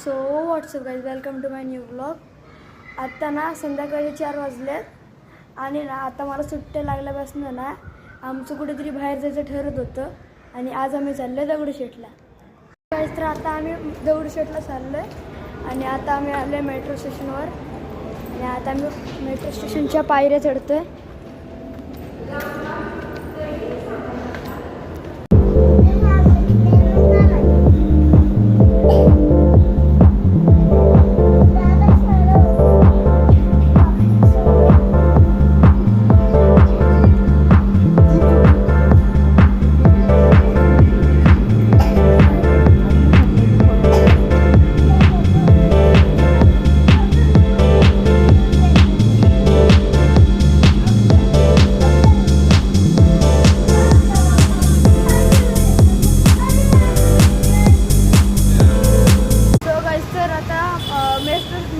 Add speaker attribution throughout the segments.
Speaker 1: So what's up guys, welcome to my new blog. आत्ता ना संध्याकाळी 4 वाजलेत आणि ना आता मला सुट्ट्या लागल्यापासून ना आमचं कुठेतरी बाहेर जायचं ठरत होतं आणि आज आम्ही चाललो आहे दगडूशेठला. गाईज तर आता आम्ही दगडूशेठला चाललो आहे आणि आता आम्ही आलो आहे मेट्रो स्टेशनवर आणि आता आम्ही मेट्रो स्टेशनच्या पायऱ्या चढतो आहे.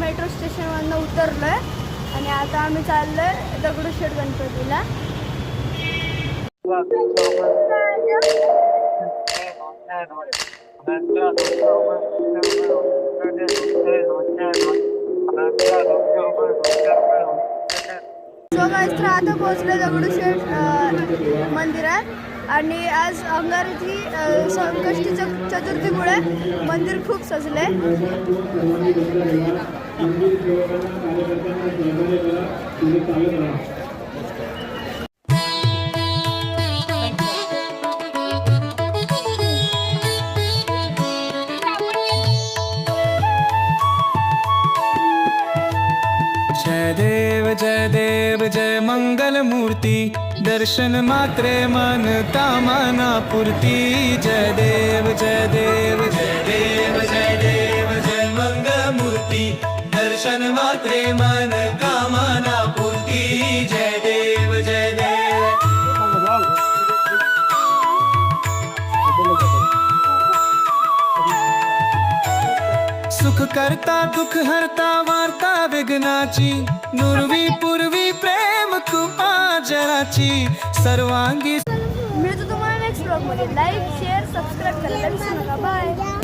Speaker 1: मेट्रो स्टेशनवरनं उतरलो आहे आणि आता आम्ही चाललो आहे दगडूशेठ गणपतीला. सो गाईस तर आता पोहोचलो दगडूशेठ मंदिरात आणि आज अंगारकी संकष्टी चतुर्थीमुळे मंदिर खूप सजले.
Speaker 2: जय देव जय मंगल मूर्ति, दर्शन मात्रे मन कामना पूर्ति. जय देव जय देव जय देव जय देव जय मंगल मूर्ति, दर्शन मात्रे मन कामना पूर्ति. जय देव जय देव. सुख करता दुख हरता वार्ता विघ्नाची, नुरवी पूर्वी प्रेम कृपा जराची सर्वांगी.
Speaker 1: मी तुम्हाला नेक्स्ट ब्लॉग मध्ये लाईक शेअर सबस्क्राईब करायला विसरू नका. बाय.